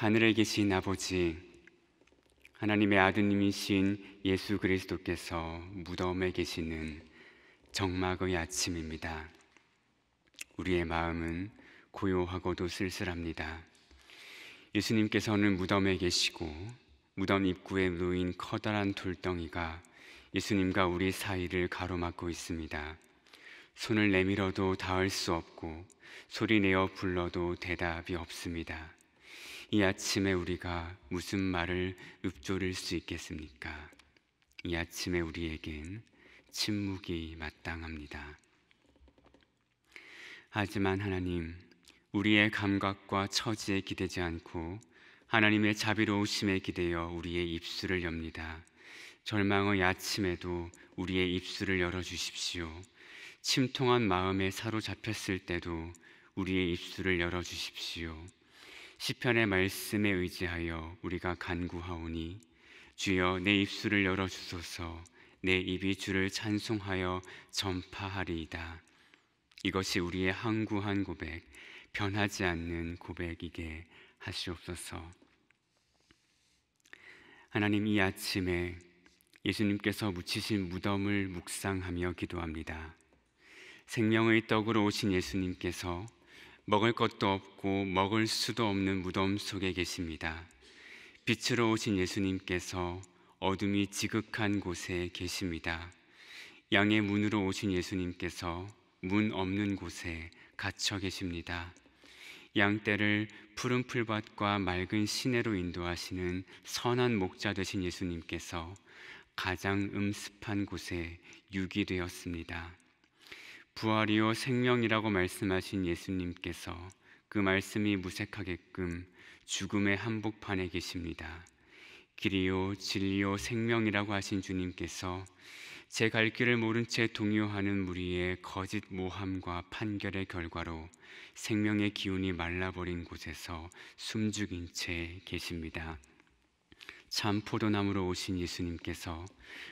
하늘에 계신 아버지, 하나님의 아드님이신 예수 그리스도께서 무덤에 계시는 정막의 아침입니다. 우리의 마음은 고요하고도 쓸쓸합니다. 예수님께서는 무덤에 계시고 무덤 입구에 놓인 커다란 돌덩이가 예수님과 우리 사이를 가로막고 있습니다. 손을 내밀어도 닿을 수 없고 소리내어 불러도 대답이 없습니다. 이 아침에 우리가 무슨 말을 읊조릴 수 있겠습니까? 이 아침에 우리에겐 침묵이 마땅합니다. 하지만 하나님, 우리의 감각과 처지에 기대지 않고 하나님의 자비로우심에 기대어 우리의 입술을 엽니다. 절망의 아침에도 우리의 입술을 열어주십시오. 침통한 마음에 사로잡혔을 때도 우리의 입술을 열어주십시오. 시편의 말씀에 의지하여 우리가 간구하오니 주여 내 입술을 열어주소서. 내 입이 주를 찬송하여 전파하리이다. 이것이 우리의 항구한 고백, 변하지 않는 고백이게 하시옵소서. 하나님, 이 아침에 예수님께서 묻히신 무덤을 묵상하며 기도합니다. 생명의 떡으로 오신 예수님께서 먹을 것도 없고 먹을 수도 없는 무덤 속에 계십니다. 빛으로 오신 예수님께서 어둠이 지극한 곳에 계십니다. 양의 문으로 오신 예수님께서 문 없는 곳에 갇혀 계십니다. 양떼를 푸른 풀밭과 맑은 시내로 인도하시는 선한 목자 되신 예수님께서 가장 음습한 곳에 유기되었습니다. 부활이요 생명이라고 말씀하신 예수님께서 그 말씀이 무색하게끔 죽음의 한복판에 계십니다. 길이요 진리요 생명이라고 하신 주님께서 제 갈 길을 모른 채 동요하는 무리의 거짓 모함과 판결의 결과로 생명의 기운이 말라버린 곳에서 숨죽인 채 계십니다. 참 포도나무로 오신 예수님께서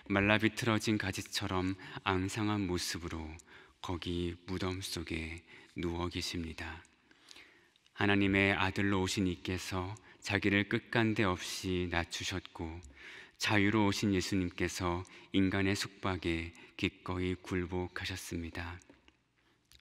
말라 비틀어진 가지처럼 앙상한 모습으로 거기 무덤 속에 누워 계십니다. 하나님의 아들로 오신 이께서 자기를 끝간데 없이 낮추셨고 자유로 오신 예수님께서 인간의 숙박에 기꺼이 굴복하셨습니다.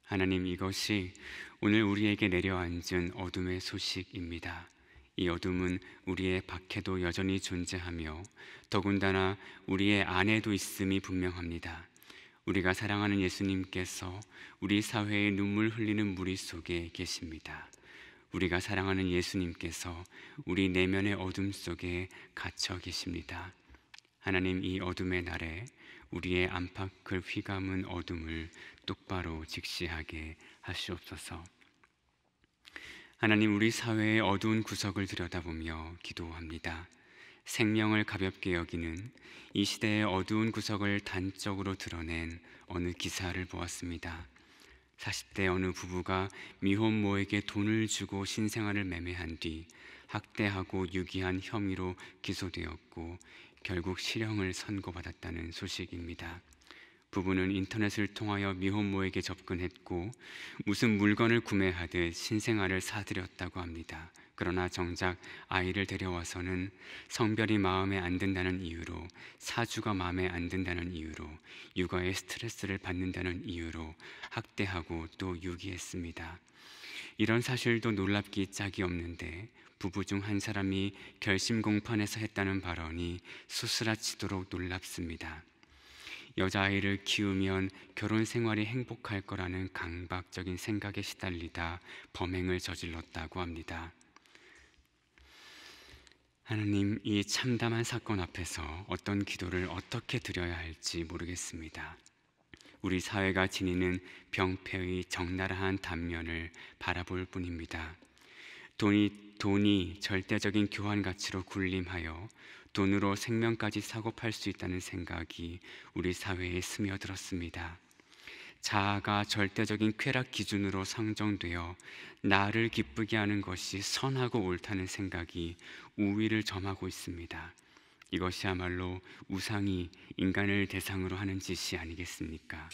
하나님, 이것이 오늘 우리에게 내려앉은 어둠의 소식입니다. 이 어둠은 우리의 밖에도 여전히 존재하며 더군다나 우리의 안에도 있음이 분명합니다. 우리가 사랑하는 예수님께서 우리 사회의 눈물 흘리는 무리 속에 계십니다. 우리가 사랑하는 예수님께서 우리 내면의 어둠 속에 갇혀 계십니다. 하나님, 이 어둠의 날에 우리의 안팎을 휘감은 어둠을 똑바로 직시하게 하시옵소서. 하나님, 우리 사회의 어두운 구석을 들여다보며 기도합니다. 생명을 가볍게 여기는 이 시대의 어두운 구석을 단적으로 드러낸 어느 기사를 보았습니다. 40대 어느 부부가 미혼모에게 돈을 주고 신생아를 매매한 뒤 학대하고 유기한 혐의로 기소되었고 결국 실형을 선고받았다는 소식입니다. 부부는 인터넷을 통하여 미혼모에게 접근했고 무슨 물건을 구매하듯 신생아를 사들였다고 합니다. 그러나 정작 아이를 데려와서는 성별이 마음에 안 든다는 이유로, 사주가 마음에 안 든다는 이유로, 육아에 스트레스를 받는다는 이유로 학대하고 또 유기했습니다. 이런 사실도 놀랍기 짝이 없는데 부부 중 한 사람이 결심 공판에서 했다는 발언이 수스라치도록 놀랍습니다. 여자아이를 키우면 결혼 생활이 행복할 거라는 강박적인 생각에 시달리다 범행을 저질렀다고 합니다. 하나님, 이 참담한 사건 앞에서 어떤 기도를 어떻게 드려야 할지 모르겠습니다. 우리 사회가 지니는 병폐의 적나라한 단면을 바라볼 뿐입니다. 돈이 절대적인 교환 가치로 군림하여 돈으로 생명까지 사고 팔 수 있다는 생각이 우리 사회에 스며들었습니다. 자아가 절대적인 쾌락 기준으로 상정되어 나를 기쁘게 하는 것이 선하고 옳다는 생각이 우위를 점하고 있습니다. 이것이야말로 우상이 인간을 대상으로 하는 짓이 아니겠습니까?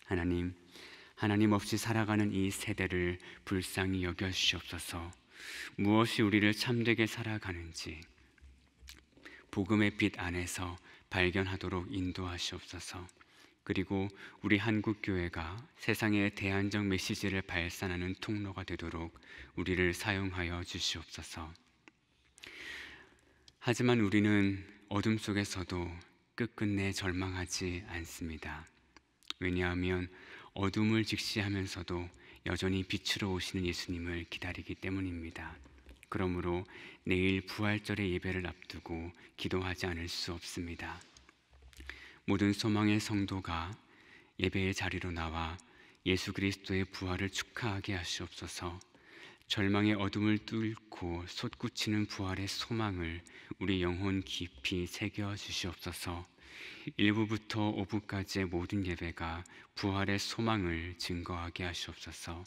하나님 없이 살아가는 이 세대를 불쌍히 여겨주시옵소서. 무엇이 우리를 참되게 살아가는지 복음의 빛 안에서 발견하도록 인도하시옵소서. 그리고 우리 한국교회가 세상에 대안적 메시지를 발산하는 통로가 되도록 우리를 사용하여 주시옵소서. 하지만 우리는 어둠 속에서도 끝끝내 절망하지 않습니다. 왜냐하면 어둠을 직시하면서도 여전히 빛으로 오시는 예수님을 기다리기 때문입니다. 그러므로 내일 부활절의 예배를 앞두고 기도하지 않을 수 없습니다. 모든 소망의 성도가 예배의 자리로 나와 예수 그리스도의 부활을 축하하게 하시옵소서. 절망의 어둠을 뚫고 솟구치는 부활의 소망을 우리 영혼 깊이 새겨 주시옵소서. 1부부터 5부까지의 모든 예배가 부활의 소망을 증거하게 하시옵소서.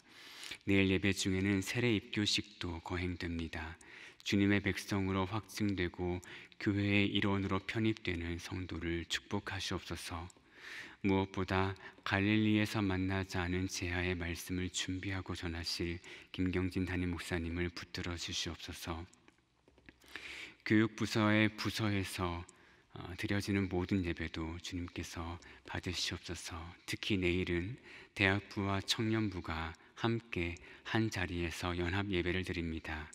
내일 예배 중에는 세례 입교식도 거행됩니다. 주님의 백성으로 확증되고 교회의 일원으로 편입되는 성도를 축복하시옵소서. 무엇보다 갈릴리에서 만나지 않은 제아의 말씀을 준비하고 전하실 김경진 담임 목사님을 붙들어 주시옵소서. 교육부서의 부서에서 드려지는 모든 예배도 주님께서 받으시옵소서. 특히 내일은 대학부와 청년부가 함께 한 자리에서 연합 예배를 드립니다.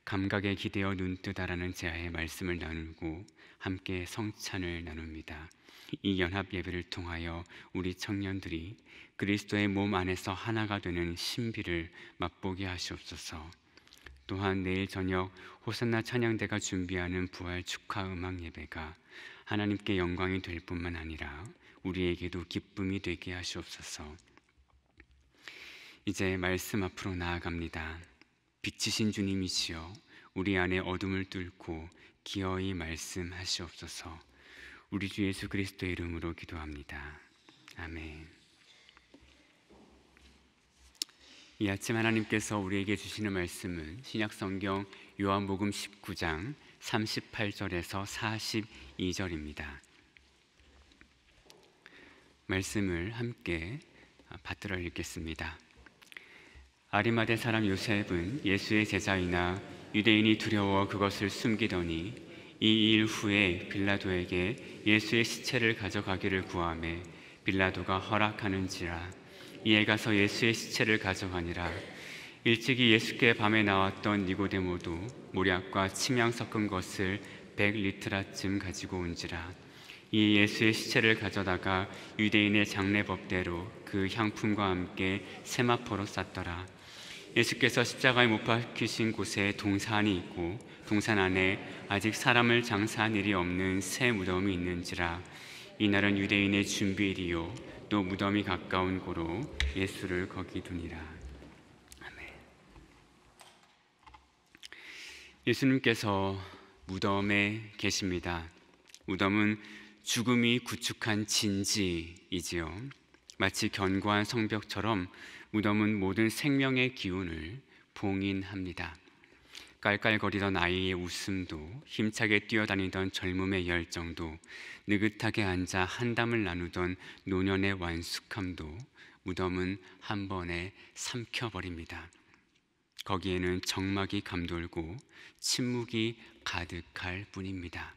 감각에 기대어 눈뜨다라는 제아의 말씀을 나누고 함께 성찬을 나눕니다. 이 연합 예배를 통하여 우리 청년들이 그리스도의 몸 안에서 하나가 되는 신비를 맛보게 하시옵소서. 또한 내일 저녁 호산나 찬양대가 준비하는 부활 축하 음악 예배가 하나님께 영광이 될 뿐만 아니라 우리에게도 기쁨이 되게 하시옵소서. 이제 말씀 앞으로 나아갑니다. 빛이신 주님이시여 우리 안에 어둠을 뚫고 기어이 말씀하시옵소서. 우리 주 예수 그리스도의 이름으로 기도합니다. 아멘. 이 아침 하나님께서 우리에게 주시는 말씀은 신약성경 요한복음 19장 38절에서 42절입니다. 말씀을 함께 받들어 읽겠습니다. 아리마대 사람 요셉은 예수의 제자이나 유대인이 두려워 그것을 숨기더니 이 일 후에 빌라도에게 예수의 시체를 가져가기를 구하매 빌라도가 허락하는지라. 이에 가서 예수의 시체를 가져가니라. 일찍이 예수께 밤에 나왔던 니고데모도 모략과 침향 섞은 것을 100리트라쯤 가지고 온지라. 이 예수의 시체를 가져다가 유대인의 장례법대로 그 향품과 함께 세마포로 쌌더라. 예수께서 십자가에 못 박히신 곳에 동산이 있고 동산 안에 아직 사람을 장사한 일이 없는 새 무덤이 있는지라. 이날은 유대인의 준비일이요 또 무덤이 가까운 고로 예수를 거기 두니라. 아멘. 예수님께서 무덤에 계십니다. 무덤은 죽음이 구축한 진지이지요. 마치 견고한 성벽처럼 무덤은 모든 생명의 기운을 봉인합니다. 깔깔거리던 아이의 웃음도, 힘차게 뛰어다니던 젊음의 열정도, 느긋하게 앉아 한담을 나누던 노년의 완숙함도 무덤은 한 번에 삼켜버립니다. 거기에는 정막이 감돌고 침묵이 가득할 뿐입니다.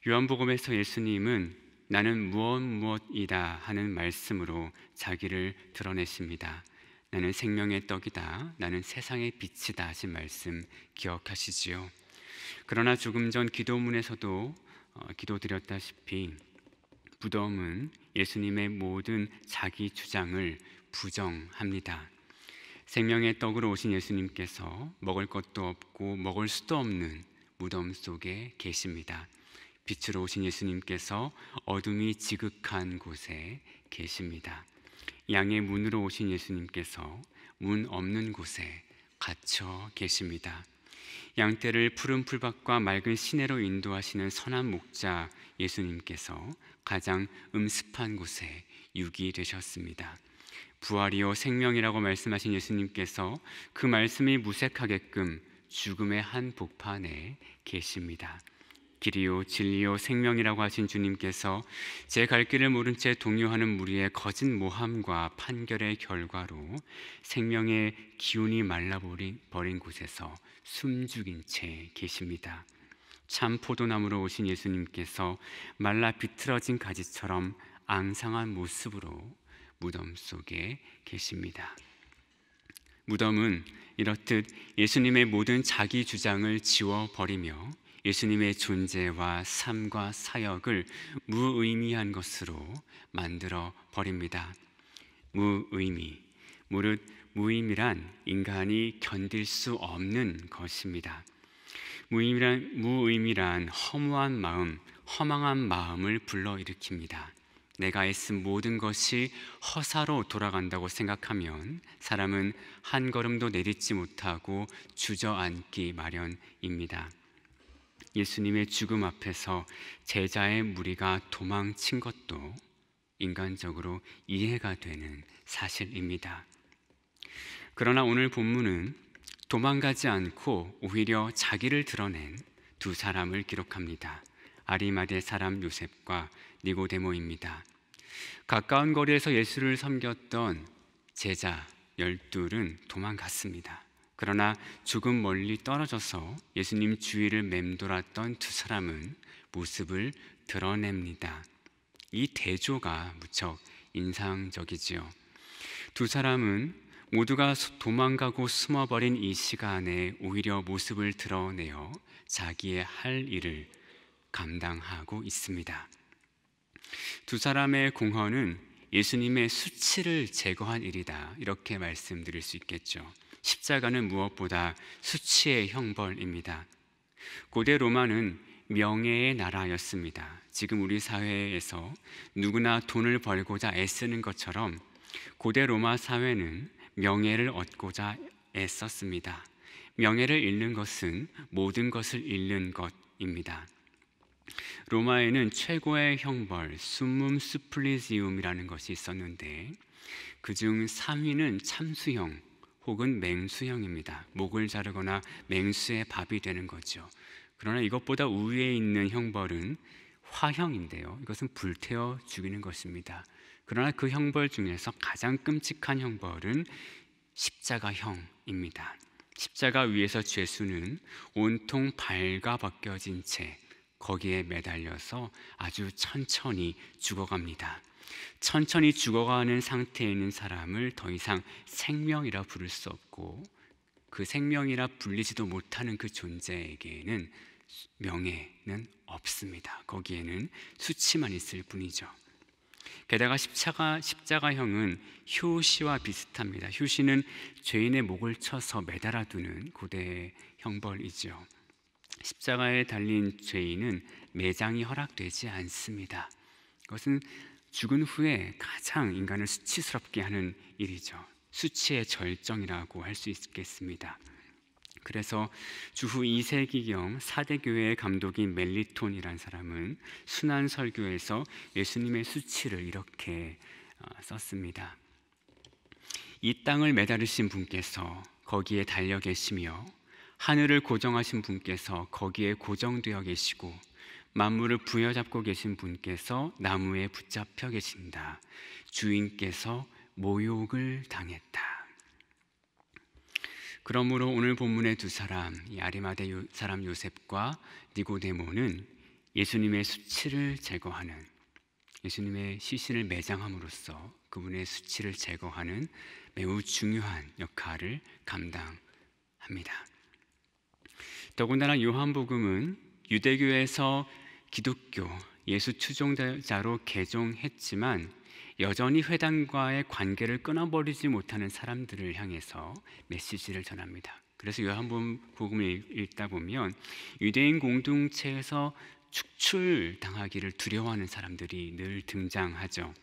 요한복음에서 예수님은 나는 무엇이다 하는 말씀으로 자기를 드러내십니다. 나는 생명의 떡이다, 나는 세상의 빛이다 하신 말씀 기억하시지요? 그러나 조금 전 기도문에서도 기도드렸다시피 무덤은 예수님의 모든 자기 주장을 부정합니다. 생명의 떡으로 오신 예수님께서 먹을 것도 없고 먹을 수도 없는 무덤 속에 계십니다. 빛으로 오신 예수님께서 어둠이 지극한 곳에 계십니다. 양의 문으로 오신 예수님께서 문 없는 곳에 갇혀 계십니다. 양떼를 푸른 풀밭과 맑은 시내로 인도하시는 선한 목자 예수님께서 가장 음습한 곳에 유기되셨습니다. 부활이요 생명이라고 말씀하신 예수님께서 그 말씀이 무색하게끔 죽음의 한 복판에 계십니다. 길이요 진리요 생명이라고 하신 주님께서 제 갈 길을 모른 채 동요하는 무리의 거짓 모함과 판결의 결과로 생명의 기운이 말라버린 곳에서 숨죽인 채 계십니다. 참 포도나무로 오신 예수님께서 말라 비틀어진 가지처럼 앙상한 모습으로 무덤 속에 계십니다. 무덤은 이렇듯 예수님의 모든 자기 주장을 지워버리며 예수님의 존재와 삶과 사역을 무의미한 것으로 만들어 버립니다. 무의미, 무릇 무의미란 인간이 견딜 수 없는 것입니다. 무의미란 허무한 마음, 허망한 마음을 불러일으킵니다. 내가 애쓴 모든 것이 허사로 돌아간다고 생각하면 사람은 한 걸음도 내딛지 못하고 주저앉기 마련입니다. 예수님의 죽음 앞에서 제자의 무리가 도망친 것도 인간적으로 이해가 되는 사실입니다. 그러나 오늘 본문은 도망가지 않고 오히려 자기를 드러낸 두 사람을 기록합니다. 아리마대 사람 요셉과 니고데모입니다. 가까운 거리에서 예수를 섬겼던 제자 12은 도망갔습니다. 그러나 조금 멀리 떨어져서 예수님 주위를 맴돌았던 두 사람은 모습을 드러냅니다. 이 대조가 무척 인상적이지요. 두 사람은 모두가 도망가고 숨어버린 이 시간에 오히려 모습을 드러내어 자기의 할 일을 감당하고 있습니다. 두 사람의 공헌은 예수님의 수치를 제거한 일이다, 이렇게 말씀드릴 수 있겠죠. 십자가는 무엇보다 수치의 형벌입니다. 고대 로마는 명예의 나라였습니다. 지금 우리 사회에서 누구나 돈을 벌고자 애쓰는 것처럼 고대 로마 사회는 명예를 얻고자 애썼습니다. 명예를 잃는 것은 모든 것을 잃는 것입니다. 로마에는 최고의 형벌, 수문 수플리지움이라는 것이 있었는데 그중 3위는 참수형 혹은 맹수형입니다. 목을 자르거나 맹수의 밥이 되는 거죠. 그러나 이것보다 우위에 있는 형벌은 화형인데요, 이것은 불태워 죽이는 것입니다. 그러나 그 형벌 중에서 가장 끔찍한 형벌은 십자가형입니다. 십자가 위에서 죄수는 온통 발가벗겨진 채 거기에 매달려서 아주 천천히 죽어갑니다. 천천히 죽어가는 상태에 있는 사람을 더 이상 생명이라 부를 수 없고, 그 생명이라 불리지도 못하는 그 존재에게는 명예는 없습니다. 거기에는 수치만 있을 뿐이죠. 게다가 십자가형은 효시와 비슷합니다. 효시는 죄인의 목을 쳐서 매달아두는 고대의 형벌이죠. 십자가에 달린 죄인은 매장이 허락되지 않습니다. 그것은 죽은 후에 가장 인간을 수치스럽게 하는 일이죠. 수치의 절정이라고 할 수 있겠습니다. 그래서 주후 2세기경 4대 교회의 감독인 멜리톤이라는 사람은 순환설교에서 예수님의 수치를 이렇게 썼습니다. 이 땅을 매달으신 분께서 거기에 달려 계시며 하늘을 고정하신 분께서 거기에 고정되어 계시고 만물을 부여잡고 계신 분께서 나무에 붙잡혀 계신다. 주인께서 모욕을 당했다. 그러므로 오늘 본문의 두 사람, 이 아리마대 사람 요셉과 니고데모는 예수님의 수치를 제거하는, 예수님의 시신을 매장함으로써 그분의 수치를 제거하는 매우 중요한 역할을 감당합니다. 더군다나 요한복음은 유대교에서 기독교, 예수 추종자로 개종했지만 여전히 회당과의 관계를 끊어버리지 못하는 사람들을 향해서 메시지를 전합니다. 그래서 요한복음을 읽다 보면 유대인 공동체에서 축출당하기를 두려워하는 사람들이 늘 등장하죠.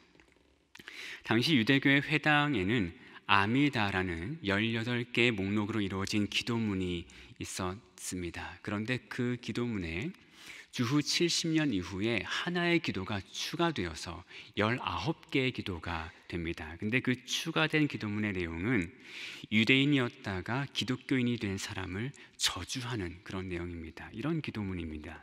당시 유대교의 회당에는 아미다라는 18개의 목록으로 이루어진 기도문이 있었습니다. 그런데 그 기도문에 주후 70년 이후에 하나의 기도가 추가되어서 19개의 기도가 됩니다. 근데 그 추가된 기도문의 내용은 유대인이었다가 기독교인이 된 사람을 저주하는 그런 내용입니다. 이런 기도문입니다.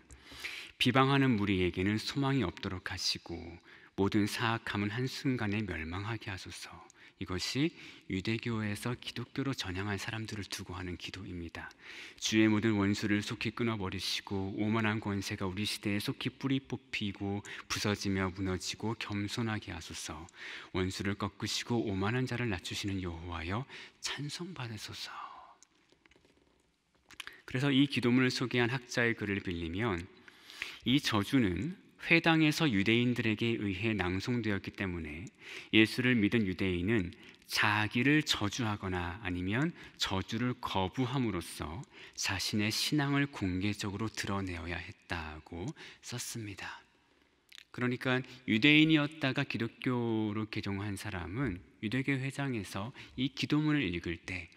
비방하는 무리에게는 소망이 없도록 하시고 모든 사악함은 한순간에 멸망하게 하소서. 이것이 유대교에서 기독교로 전향한 사람들을 두고 하는 기도입니다. 주의 모든 원수를 속히 끊어버리시고 오만한 권세가 우리 시대에 속히 뿌리 뽑히고 부서지며 무너지고 겸손하게 하소서. 원수를 꺾으시고 오만한 자를 낮추시는 여호와여 찬송받으소서. 그래서 이 기도문을 소개한 학자의 글을 빌리면 이 저주는 회당에서 유대인들에게 의해 낭송되었기 때문에 예수를 믿은 유대인은 자기를 저주하거나 아니면 저주를 거부함으로써 자신의 신앙을 공개적으로 드러내어야 했다고 썼습니다. 그러니까 유대인이었다가 기독교로 개종한 사람은 유대교 회당에서 이 기도문을 읽을 때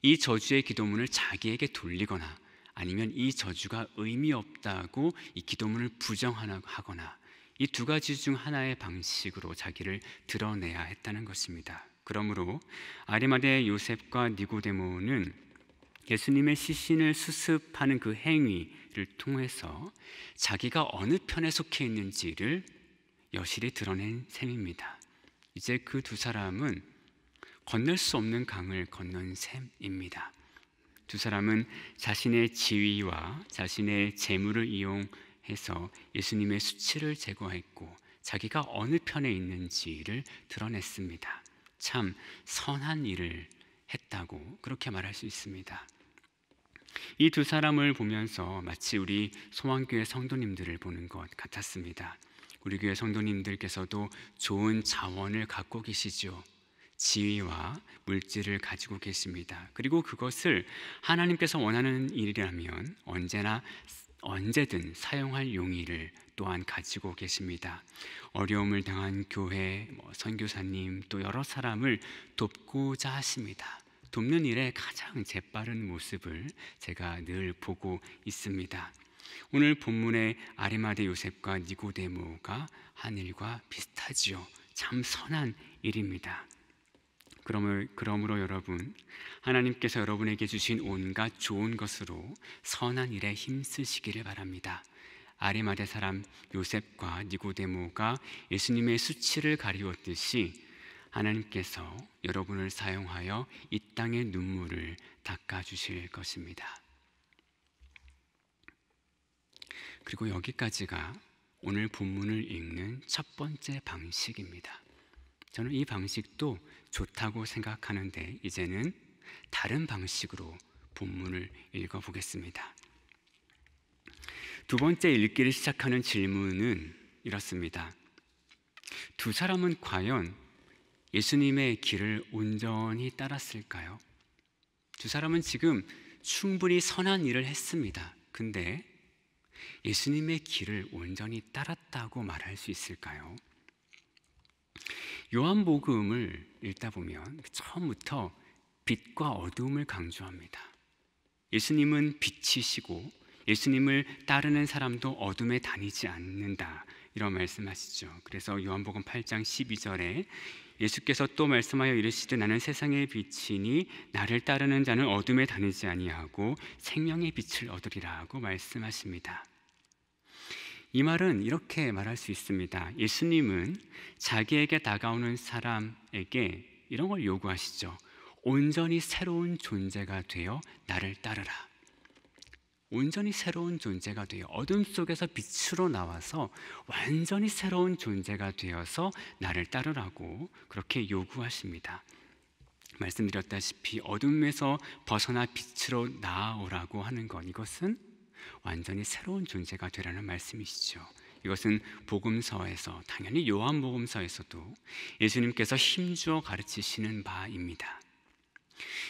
이 저주의 기도문을 자기에게 돌리거나 아니면 이 저주가 의미 없다고 이 기도문을 부정하거나 이 두 가지 중 하나의 방식으로 자기를 드러내야 했다는 것입니다. 그러므로 아리마대 요셉과 니고데모는 예수님의 시신을 수습하는 그 행위를 통해서 자기가 어느 편에 속해 있는지를 여실히 드러낸 셈입니다. 이제 그 두 사람은 건널 수 없는 강을 건넌 셈입니다. 두 사람은 자신의 지위와 자신의 재물을 이용해서 예수님의 수치를 제거했고 자기가 어느 편에 있는지를 드러냈습니다. 참 선한 일을 했다고 그렇게 말할 수 있습니다. 이 두 사람을 보면서 마치 우리 소망교회 성도님들을 보는 것 같았습니다. 우리 교회 성도님들께서도 좋은 자원을 갖고 계시죠. 지위와 물질을 가지고 계십니다. 그리고 그것을 하나님께서 원하는 일이라면 언제든 사용할 용의를 또한 가지고 계십니다. 어려움을 당한 교회, 선교사님 또 여러 사람을 돕고자 하십니다. 돕는 일에 가장 재빠른 모습을 제가 늘 보고 있습니다. 오늘 본문의 아리마대 요셉과 니고데모가 한 일과 비슷하지요. 참 선한 일입니다. 그러므로 여러분, 하나님께서 여러분에게 주신 온갖 좋은 것으로 선한 일에 힘쓰시기를 바랍니다. 아리마대 사람 요셉과 니고데모가 예수님의 수치를 가리웠듯이 하나님께서 여러분을 사용하여 이 땅의 눈물을 닦아주실 것입니다. 그리고 여기까지가 오늘 본문을 읽는 첫 번째 방식입니다. 저는 이 방식도 좋다고 생각하는데 이제는 다른 방식으로 본문을 읽어보겠습니다. 두 번째 읽기를 시작하는 질문은 이렇습니다. 두 사람은 과연 예수님의 길을 온전히 따랐을까요? 두 사람은 지금 충분히 선한 일을 했습니다. 근데 예수님의 길을 온전히 따랐다고 말할 수 있을까요? 요한복음을 읽다 보면 처음부터 빛과 어두움을 강조합니다. 예수님은 빛이시고 예수님을 따르는 사람도 어둠에 다니지 않는다 이런 말씀하시죠. 그래서 요한복음 8장 12절에 예수께서 또 말씀하여 이르시되 나는 세상의 빛이니 나를 따르는 자는 어둠에 다니지 아니하고 생명의 빛을 얻으리라고 말씀하십니다. 이 말은 이렇게 말할 수 있습니다. 예수님은 자기에게 다가오는 사람에게 이런 걸 요구하시죠. 온전히 새로운 존재가 되어 나를 따르라. 온전히 새로운 존재가 되어 어둠 속에서 빛으로 나와서 완전히 새로운 존재가 되어서 나를 따르라고 그렇게 요구하십니다. 말씀드렸다시피 어둠에서 벗어나 빛으로 나아오라고 하는 것, 이것은 완전히 새로운 존재가 되라는 말씀이시죠. 이것은 복음서에서, 당연히 요한복음서에서도 예수님께서 힘주어 가르치시는 바입니다.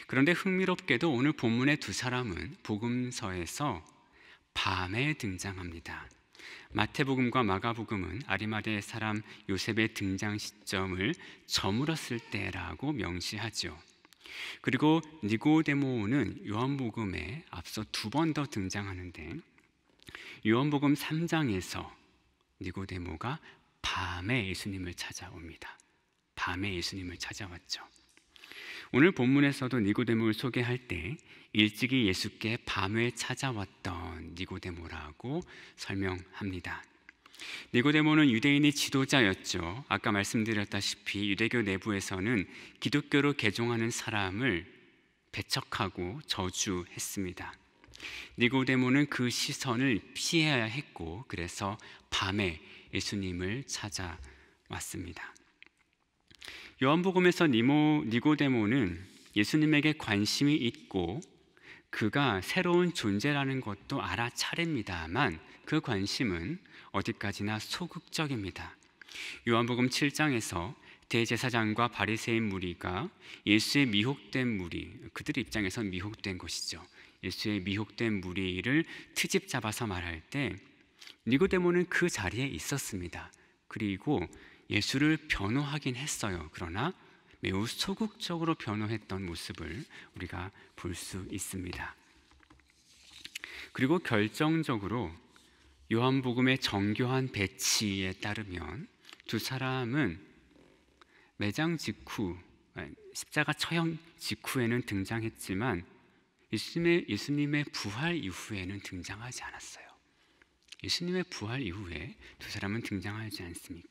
그런데 흥미롭게도 오늘 본문의 두 사람은 복음서에서 밤에 등장합니다. 마태복음과 마가복음은 아리마대 사람 요셉의 등장 시점을 저물었을 때라고 명시하죠. 그리고 니고데모는 요한복음에 앞서 두 번 더 등장하는데 요한복음 3장에서 니고데모가 밤에 예수님을 찾아옵니다. 밤에 예수님을 찾아왔죠. 오늘 본문에서도 니고데모를 소개할 때 일찍이 예수께 밤에 찾아왔던 니고데모라고 설명합니다. 니고데모는 유대인의 지도자였죠. 아까 말씀드렸다시피 유대교 내부에서는 기독교로 개종하는 사람을 배척하고 저주했습니다. 니고데모는 그 시선을 피해야 했고, 그래서 밤에 예수님을 찾아왔습니다. 요한복음에서 니고데모는 예수님에게 관심이 있고 그가 새로운 존재라는 것도 알아차립니다만 그 관심은 어디까지나 소극적입니다. 요한복음 7장에서 대제사장과 바리새인 무리가 예수의 미혹된 무리, 그들 입장에서 미혹된 것이죠. 예수의 미혹된 무리를 트집 잡아서 말할 때 니고데모는 그 자리에 있었습니다. 그리고 예수를 변호하긴 했어요. 그러나 매우 소극적으로 변호했던 모습을 우리가 볼 수 있습니다. 그리고 결정적으로 요한복음의 정교한 배치에 따르면 두 사람은 매장 직후, 십자가 처형 직후에는 등장했지만 예수님의 부활 이후에는 등장하지 않았어요. 예수님의 부활 이후에 두 사람은 등장하지 않습니다.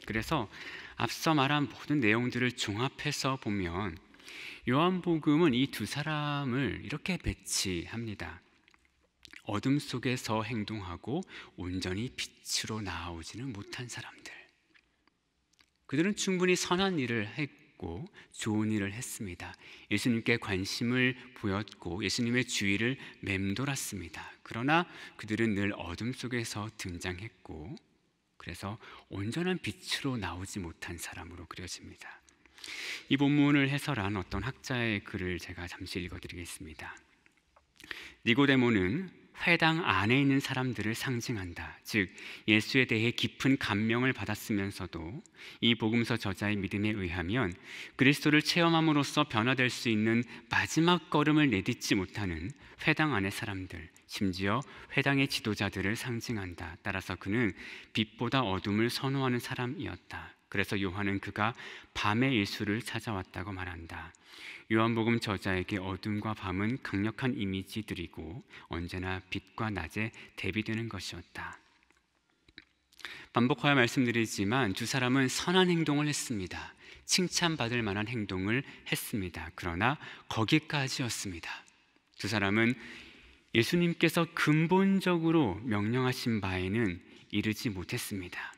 그래서 앞서 말한 모든 내용들을 종합해서 보면 요한복음은 이 두 사람을 이렇게 배치합니다. 어둠 속에서 행동하고 온전히 빛으로 나아오지는 못한 사람들. 그들은 충분히 선한 일을 했고 좋은 일을 했습니다. 예수님께 관심을 보였고 예수님의 주위를 맴돌았습니다. 그러나 그들은 늘 어둠 속에서 등장했고 그래서 온전한 빛으로 나오지 못한 사람으로 그려집니다. 이 본문을 해설한 어떤 학자의 글을 제가 잠시 읽어드리겠습니다. 니고데모는 회당 안에 있는 사람들을 상징한다. 즉 예수에 대해 깊은 감명을 받았으면서도 이 복음서 저자의 믿음에 의하면 그리스도를 체험함으로써 변화될 수 있는 마지막 걸음을 내딛지 못하는 회당 안의 사람들, 심지어 회당의 지도자들을 상징한다. 따라서 그는 빛보다 어둠을 선호하는 사람이었다. 그래서 요한은 그가 밤에 예수를 찾아왔다고 말한다. 요한복음 저자에게 어둠과 밤은 강력한 이미지들이고 언제나 빛과 낮에 대비되는 것이었다. 반복하여 말씀드리지만 두 사람은 선한 행동을 했습니다. 칭찬받을 만한 행동을 했습니다. 그러나 거기까지였습니다. 두 사람은 예수님께서 근본적으로 명령하신 바에는 이르지 못했습니다.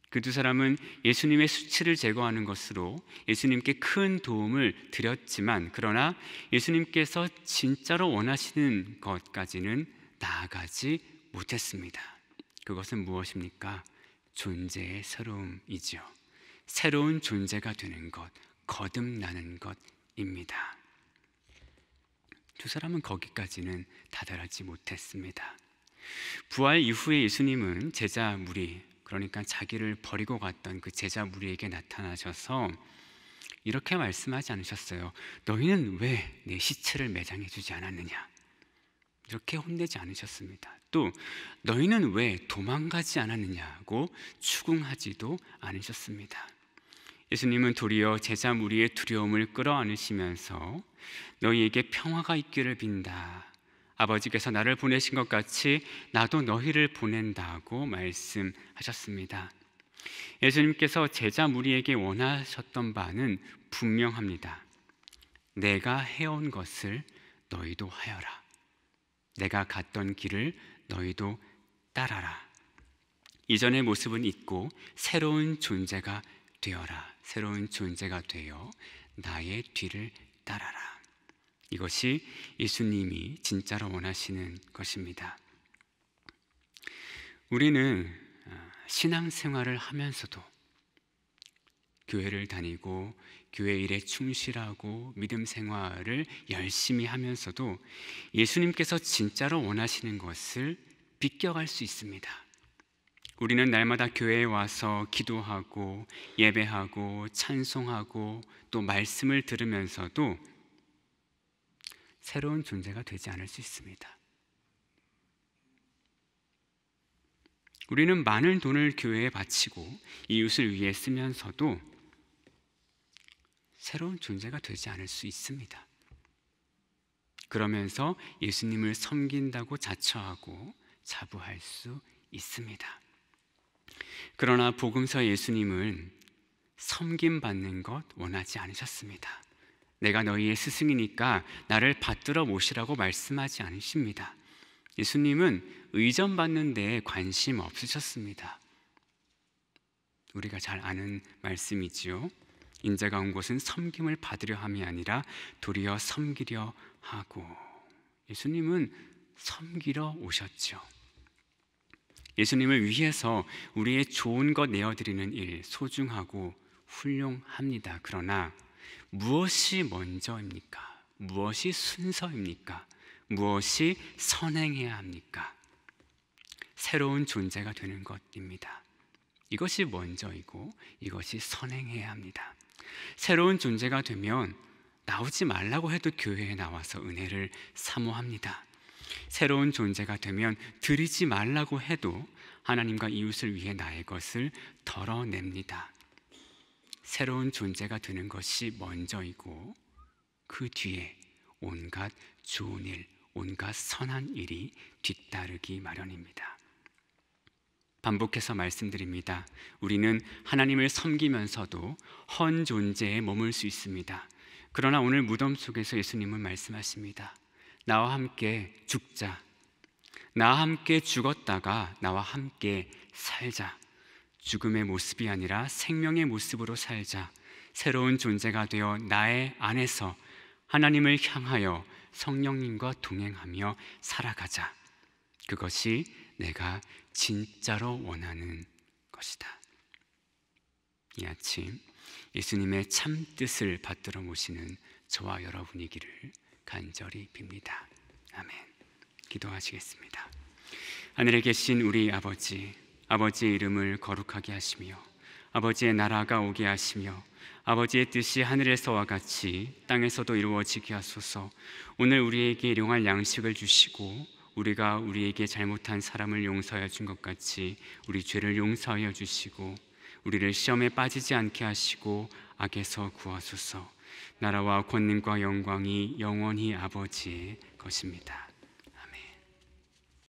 그 두 사람은 예수님의 수치를 제거하는 것으로 예수님께 큰 도움을 드렸지만 그러나 예수님께서 진짜로 원하시는 것까지는 나아가지 못했습니다. 그것은 무엇입니까? 존재의 새로움이지요. 새로운 존재가 되는 것, 거듭나는 것입니다. 두 사람은 거기까지는 다다르지 못했습니다. 부활 이후에 예수님은 제자 무리, 그러니까 자기를 버리고 갔던 그 제자 무리에게 나타나셔서 이렇게 말씀하지 않으셨어요. 너희는 왜 내 시체를 매장해 주지 않았느냐? 이렇게 혼내지 않으셨습니다. 또 너희는 왜 도망가지 않았느냐고 추궁하지도 않으셨습니다. 예수님은 도리어 제자 무리의 두려움을 끌어안으시면서 너희에게 평화가 있기를 빈다. 아버지께서 나를 보내신 것 같이 나도 너희를 보낸다고 말씀하셨습니다. 예수님께서 제자 무리에게 원하셨던 바는 분명합니다. 내가 해온 것을 너희도 하여라. 내가 갔던 길을 너희도 따라라. 이전의 모습은 잊고 새로운 존재가 되어라. 새로운 존재가 되어 나의 뒤를 따라라. 이것이 예수님이 진짜로 원하시는 것입니다. 우리는 신앙생활을 하면서도 교회를 다니고 교회 일에 충실하고 믿음 생활을 열심히 하면서도 예수님께서 진짜로 원하시는 것을 비껴갈 수 있습니다. 우리는 날마다 교회에 와서 기도하고 예배하고 찬송하고 또 말씀을 들으면서도 새로운 존재가 되지 않을 수 있습니다. 우리는 많은 돈을 교회에 바치고 이웃을 위해 쓰면서도 새로운 존재가 되지 않을 수 있습니다. 그러면서 예수님을 섬긴다고 자처하고 자부할 수 있습니다. 그러나 복음서 예수님은 섬김받는 것 원하지 않으셨습니다. 내가 너희의 스승이니까 나를 받들어 모시라고 말씀하지 않으십니다. 예수님은 의전받는 데에 관심 없으셨습니다. 우리가 잘 아는 말씀이지요. 인자가 온 곳은 섬김을 받으려 함이 아니라 도리어 섬기려 하고. 예수님은 섬기러 오셨죠. 예수님을 위해서 우리의 좋은 것 내어드리는 일 소중하고 훌륭합니다. 그러나 무엇이 먼저입니까? 무엇이 순서입니까? 무엇이 선행해야 합니까? 새로운 존재가 되는 것입니다. 이것이 먼저이고 이것이 선행해야 합니다. 새로운 존재가 되면 나오지 말라고 해도 교회에 나와서 은혜를 사모합니다. 새로운 존재가 되면 드리지 말라고 해도 하나님과 이웃을 위해 나의 것을 덜어냅니다. 새로운 존재가 되는 것이 먼저이고 그 뒤에 온갖 좋은 일, 온갖 선한 일이 뒤따르기 마련입니다. 반복해서 말씀드립니다. 우리는 하나님을 섬기면서도 헌 존재에 머물 수 있습니다. 그러나 오늘 무덤 속에서 예수님은 말씀하십니다. 나와 함께 죽자. 나와 함께 죽었다가 나와 함께 살자. 죽음의 모습이 아니라 생명의 모습으로 살자. 새로운 존재가 되어 나의 안에서 하나님을 향하여 성령님과 동행하며 살아가자. 그것이 내가 진짜로 원하는 것이다. 이 아침 예수님의 참 뜻을 받들어 모시는 저와 여러분이기를 간절히 빕니다. 아멘. 기도하시겠습니다. 하늘에 계신 우리 아버지, 아버지의 이름을 거룩하게 하시며 아버지의 나라가 오게 하시며 아버지의 뜻이 하늘에서와 같이 땅에서도 이루어지게 하소서. 오늘 우리에게 일용할 양식을 주시고 우리가 우리에게 잘못한 사람을 용서하여 준 것 같이 우리 죄를 용서하여 주시고 우리를 시험에 빠지지 않게 하시고 악에서 구하소서. 나라와 권능과 영광이 영원히 아버지의 것입니다.